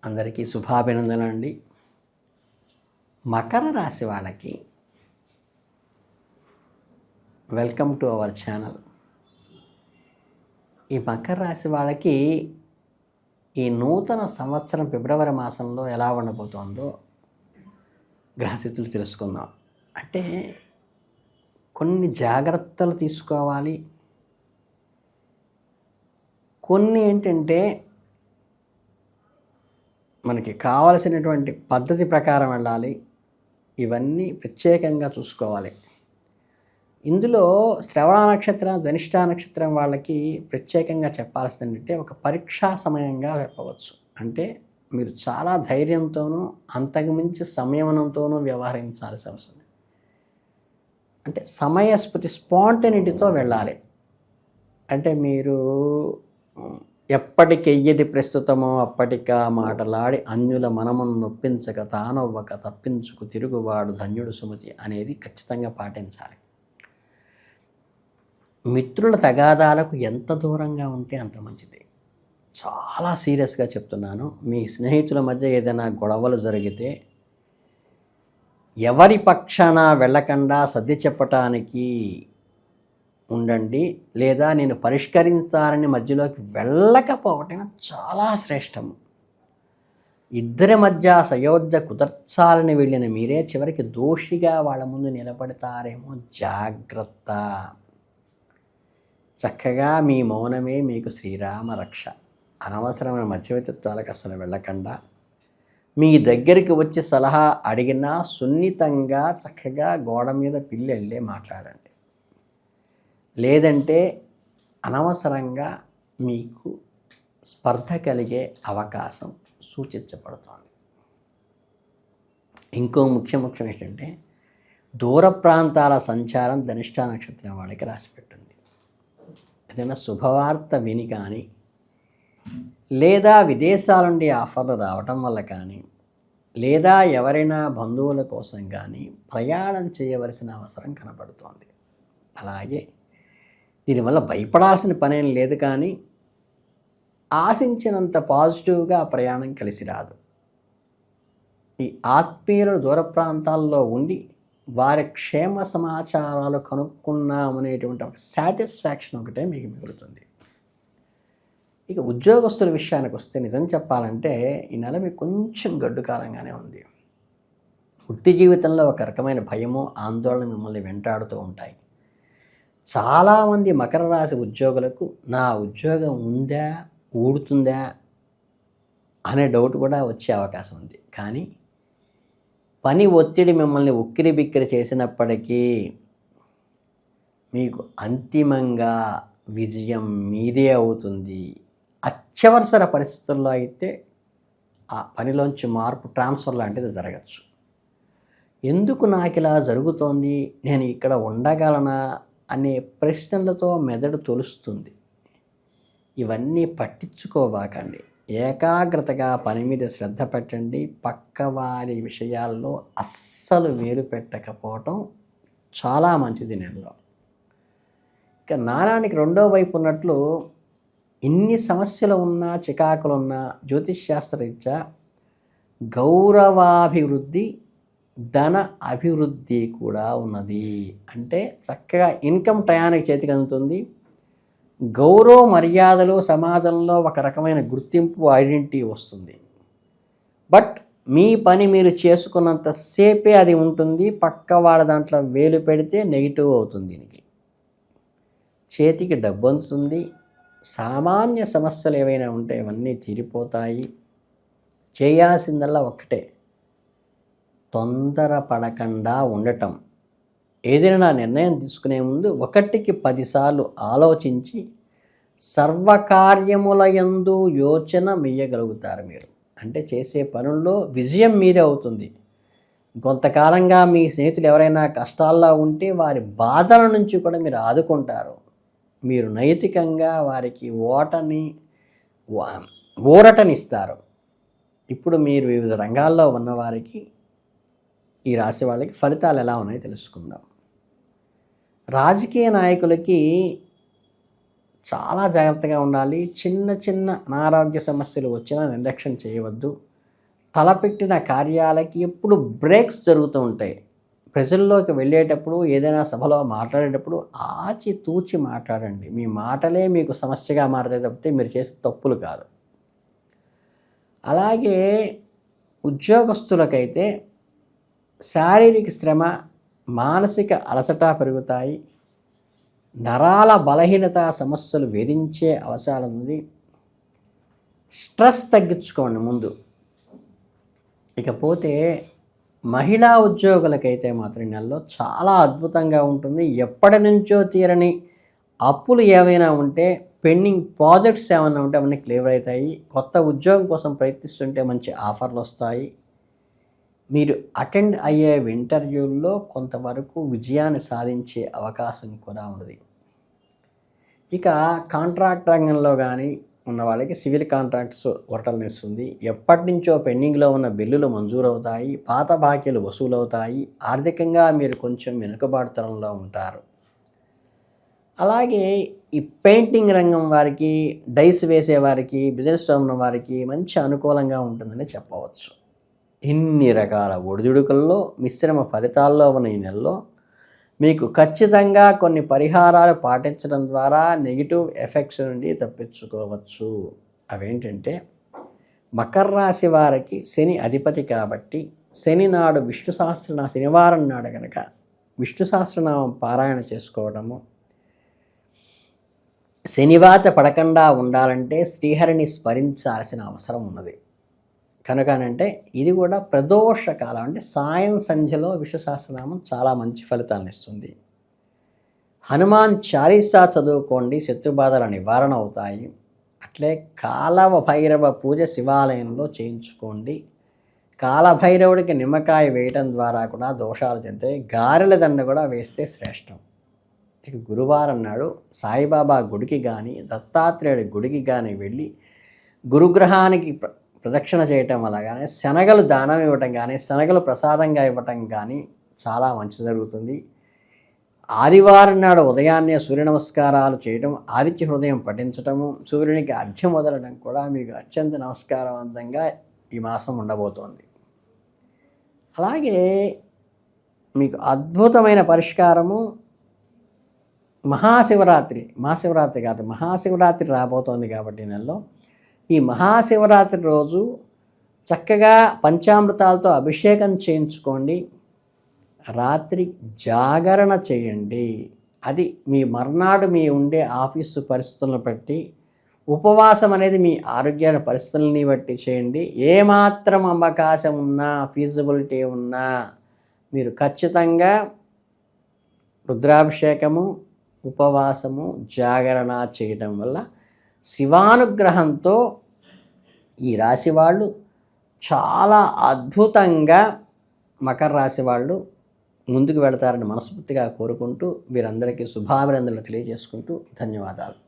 అందరికీ శుభాభినందనలు అండి. మకర రాశి వాళ్ళకి వెల్కమ్ టు అవర్ ఛానల్. ఈ మకర రాశి వాళ్ళకి ఈ నూతన సంవత్సరం ఫిబ్రవరి మాసంలో ఎలా ఉండబోతోందో గ్రహస్థితులు తెలుసుకుందాం. అంటే కొన్ని జాగ్రత్తలు తీసుకోవాలి, కొన్ని ఏంటంటే మనకి కావలసినటువంటి పద్ధతి ప్రకారం వెళ్ళాలి. ఇవన్నీ ప్రత్యేకంగా చూసుకోవాలి. ఇందులో శ్రవణ నక్షత్రం, ధనిష్ట నక్షత్రం వాళ్ళకి ప్రత్యేకంగా చెప్పాల్సింది ఏంటంటే ఒక పరీక్షా సమయంగా చెప్పవచ్చు. అంటే మీరు చాలా ధైర్యంతోనూ అంతకుమించి సంయమనంతోనూ వ్యవహరించాల్సి అవసరం. అంటే సమయస్ఫూర్తి, స్పాంటనిటీతో వెళ్ళాలి. అంటే మీరు ఎప్పటికెయ్యది ప్రస్తుతమో అప్పటికా మాటలాడి అన్యుల మనమును నొప్పించక తానవ్వక తప్పించుకు తిరుగువాడు ధన్యుడు సుమతి అనేది ఖచ్చితంగా పాటించాలి. మిత్రుల తగాదాలకు ఎంత దూరంగా ఉంటే అంత మంచిది. చాలా సీరియస్గా చెప్తున్నాను. మీ స్నేహితుల మధ్య ఏదైనా గొడవలు జరిగితే ఎవరి పక్షాన వెళ్ళకుండా సర్ది చెప్పటానికి ఉండండి, లేదా నేను పరిష్కరించాలని మధ్యలోకి వెళ్ళకపోవటం చాలా శ్రేష్టము. ఇద్దరి మధ్య సయోధ్య కుదర్చాలని వెళ్ళిన మీరే చివరికి దోషిగా వాళ్ళ ముందు నిలబడతారేమో, జాగ్రత్త. చక్కగా మీ మౌనమే మీకు శ్రీరామ రక్ష. అనవసరమైన మధ్యవర్తిత్వాలకు అసలు వెళ్ళకుండా మీ దగ్గరికి వచ్చి సలహా అడిగినా సున్నితంగా చక్కగా గోడ మీద పిల్లి వెళ్ళే మాట్లాడండి. లేదంటే అనవసరంగా మీకు స్పర్ధ కలిగే అవకాశం సూచించబడుతోంది. ఇంకో ముఖ్యం ఏంటంటే దూర ప్రాంతాల సంచారం ధనిష్ట నక్షత్రం వాళ్ళకి రాసిపెట్టింది. ఏదైనా శుభవార్త విని కానీ, లేదా విదేశాల నుండి ఆఫర్లు రావటం వల్ల కానీ, లేదా ఎవరైనా బంధువుల కోసం కానీ ప్రయాణం చేయవలసిన అవసరం కనబడుతోంది. అలాగే దీనివల్ల భయపడాల్సిన పనేం లేదు, కానీ ఆశించినంత పాజిటివ్గా ఆ ప్రయాణం కలిసి రాదు. ఈ ఆత్మీయులు దూర ప్రాంతాల్లో ఉండి వారి క్షేమ సమాచారాలు కనుక్కున్నామనేటువంటి ఒక సాటిస్ఫాక్షన్ ఒకటే మీకు మిగులుతుంది. ఇక ఉద్యోగస్తుల విషయానికి వస్తే నిజం చెప్పాలంటే ఈ నెల మీకు కొంచెం గడ్డు కాలంగానే ఉంది. వృత్తి జీవితంలో ఒక రకమైన భయము, ఆందోళన మిమ్మల్ని వెంటాడుతూ ఉంటాయి. చాలామంది మకర రాశి ఉద్యోగులకు నా ఉద్యోగం ఉందా, ఊడుతుందా అనే డౌట్ కూడా వచ్చే అవకాశం ఉంది. కానీ పని ఒత్తిడి మిమ్మల్ని ఉక్కిరి బిక్కిరి చేసినప్పటికీ మీకు అంతిమంగా విజయం మీదే అవుతుంది. అత్యవసర పరిస్థితుల్లో అయితే ఆ పనిలోంచి మార్పు, ట్రాన్స్ఫర్ లాంటిది జరగచ్చు. ఎందుకు నాకు ఇలా జరుగుతోంది, నేను ఇక్కడ ఉండగలనా అనే ప్రశ్నలతో మెదడు తొలుస్తుంది. ఇవన్నీ పట్టించుకోబాకండి. ఏకాగ్రతగా పని మీద శ్రద్ధ పెట్టండి. పక్కవారి విషయాల్లో అస్సలు వేలు పెట్టకపోవటం చాలా మంచిది నెలలో. ఇక నాణానికి రెండో వైపు ఉన్నట్లు ఇన్ని సమస్యలు ఉన్నా, చికాకులున్నా జ్యోతిష్శాస్త్రరీత్యా గౌరవాభివృద్ధి, ధన అభివృద్ధి కూడా ఉన్నది. అంటే చక్కగా ఇన్కమ్ టయానికి చేతికి అందుతుంది. గౌరవ మర్యాదలు, సమాజంలో ఒక రకమైన గుర్తింపు, ఐడెంటిటీ వస్తుంది. బట్ మీ పని మీరు చేసుకున్నంతసేపే అది ఉంటుంది. పక్క వాళ్ళ దాంట్లో వేలు పెడితే నెగిటివ్ అవుతుంది. దీనికి చేతికి డబ్బు అందుతుంది. సామాన్య సమస్యలు ఏవైనా ఉంటే ఇవన్నీ తీరిపోతాయి. చేయాల్సిందల్లా ఒక్కటే, తొందరపడకుండా ఉండటం. ఏదైనా నిర్ణయం తీసుకునే ముందు 1కి 10 సార్లు ఆలోచించి సర్వకార్యములయందు యోచన మెయ్యగలుగుతారు మీరు. అంటే చేసే పనుల్లో విజయం మీదే అవుతుంది. కొంతకాలంగా మీ స్నేహితులు ఎవరైనా కష్టాల్లో ఉంటే వారి బాధల నుంచి కూడా మీరు ఆదుకుంటారు. మీరు నైతికంగా వారికి ఊరటనిస్తారు. ఇప్పుడు మీరు వివిధ రంగాల్లో ఉన్నవారికి, ఈ రాశి వాళ్ళకి ఫలితాలు ఎలా ఉన్నాయో తెలుసుకుందాం. రాజకీయ నాయకులకి చాలా జాగ్రత్తగా ఉండాలి. చిన్న చిన్న అనారోగ్య సమస్యలు వచ్చినా నిర్లక్ష్యం చేయవద్దు. తలపెట్టిన కార్యాలకి ఎప్పుడు బ్రేక్స్ జరుగుతూ ఉంటాయి. ప్రజల్లోకి వెళ్ళేటప్పుడు, ఏదైనా సభలో మాట్లాడేటప్పుడు ఆచితూచి మాట్లాడండి. మీ మాటలే మీకు సమస్యగా మారతాయి తప్పితే మీరు చేసే తప్పులు కాదు. అలాగే ఉద్యోగస్తులకైతే శారీరక శ్రమ, మానసిక అలసట పెరుగుతాయి. నరాల బలహీనత సమస్యలు వేధించే అవసరం ఉంది. స్ట్రెస్ తగ్గించుకోండి ముందు. ఇకపోతే మహిళా ఉద్యోగులకైతే మాత్రం నెలలో చాలా అద్భుతంగా ఉంటుంది. ఎప్పటి నుంచో తీరని అప్పులు ఏవైనా ఉంటే, పెండింగ్ ప్రాజెక్ట్స్ ఏమైనా ఉంటే అవన్నీ క్లియర్ అవుతాయి. కొత్త ఉద్యోగం కోసం ప్రయత్నిస్తుంటే మంచి ఆఫర్లు వస్తాయి. మీరు అటెండ్ అయ్యే ఇంటర్వ్యూల్లో కొంతవరకు విజయాన్ని సాధించే అవకాశం కూడా ఉంది. ఇక కాంట్రాక్ట్ రంగంలో కానీ ఉన్న వాళ్ళకి సివిల్ కాంట్రాక్ట్స్ వర్టల్నిస్తుంది. ఎప్పటి నుంచో పెండింగ్లో ఉన్న బిల్లులు మంజూరవుతాయి. పాత బాకీలు వసూలవుతాయి. ఆర్థికంగా మీరు కొంచెం వెనుకబాటుతనంలో ఉంటారు. అలాగే ఈ పెయింటింగ్ రంగం వారికి, డైస్ వేసేవారికి, బిజినెస్ ఉన్న వారికి మంచి అనుకూలంగా ఉంటుందని చెప్పవచ్చు. ఇన్ని రకాల ఒడిదుడుకుల్లో మిశ్రమ ఫలితాల్లో ఉన్న ఈ నెలలో మీకు ఖచ్చితంగా కొన్ని పరిహారాలు పాటించడం ద్వారా నెగిటివ్ ఎఫెక్ట్స్ నుండి తప్పించుకోవచ్చు. అవేంటంటే, మకర రాశి వారికి శని అధిపతి కాబట్టి శని నాడు విష్ణు సహస్రనామ, శనివారం నాడు కనుక విష్ణు సహస్రనామం పారాయణ చేసుకోవడము. శనివాత పడకుండా ఉండాలంటే శ్రీహరిని స్మరించాల్సిన అవసరం ఉన్నది. కనుకనంటే ఇది కూడా ప్రదోష కాలం, అంటే సాయం సంధ్యలో విష్ణు సహస్రనామం చాలా మంచి ఫలితాలను ఇస్తుంది. హనుమాన్ చాలీసా చదువుకోండి, శత్రుబాధల నివారణ అవుతాయి. అట్లే కాలభైరవ పూజ శివాలయంలో చేయించుకోండి. కాలభైరవుడికి నిమ్మకాయ వేయటం ద్వారా కూడా దోషాలు చెందుతాయి. గారెల దండ కూడా వేస్తే శ్రేష్టం. ఇక గురువారం నాడు సాయిబాబా గుడికి కానీ, దత్తాత్రేయుడి గుడికి కానీ వెళ్ళి గురుగ్రహానికి ప్రదక్షిణ చేయటం వల్ల కానీ, శనగలు దానం ఇవ్వటం కానీ, శనగలు ప్రసాదంగా ఇవ్వటం కానీ చాలా మంచి జరుగుతుంది. ఆదివారం నాడు ఉదయాన్నే సూర్య నమస్కారాలు చేయడం, ఆదిత్య హృదయం పఠించటము, సూర్యునికి అర్ఘ్యం వదలడం కూడా మీకు అత్యంత నమస్కారవంతంగా ఈ మాసం ఉండబోతోంది. అలాగే మీకు అద్భుతమైన పరిష్కారము మహాశివరాత్రి రాబోతోంది కాబట్టి నెలలో ఈ మహాశివరాత్రి రోజు చక్కగా పంచామృతాలతో అభిషేకం చేయించుకోండి. రాత్రి జాగరణ చేయండి. అది మీ మర్నాడు మీ ఉండే ఆఫీసు పరిస్థితులను బట్టి, ఉపవాసం అనేది మీ ఆరోగ్య పరిస్థితులని బట్టి చేయండి. ఏమాత్రం అవకాశం ఉన్నా, ఫీజిబిలిటీ ఉన్నా మీరు ఖచ్చితంగా రుద్రాభిషేకము, ఉపవాసము, జాగరణ చేయడం వల్ల శివానుగ్రహంతో ఈ రాశి వాళ్ళు చాలా అద్భుతంగా మకర రాశి వాళ్ళు ముందుకు వెళతారని మనస్ఫూర్తిగా కోరుకుంటూ, వీరందరికీ శుభాభినందనలు తెలియజేసుకుంటూ ధన్యవాదాలు.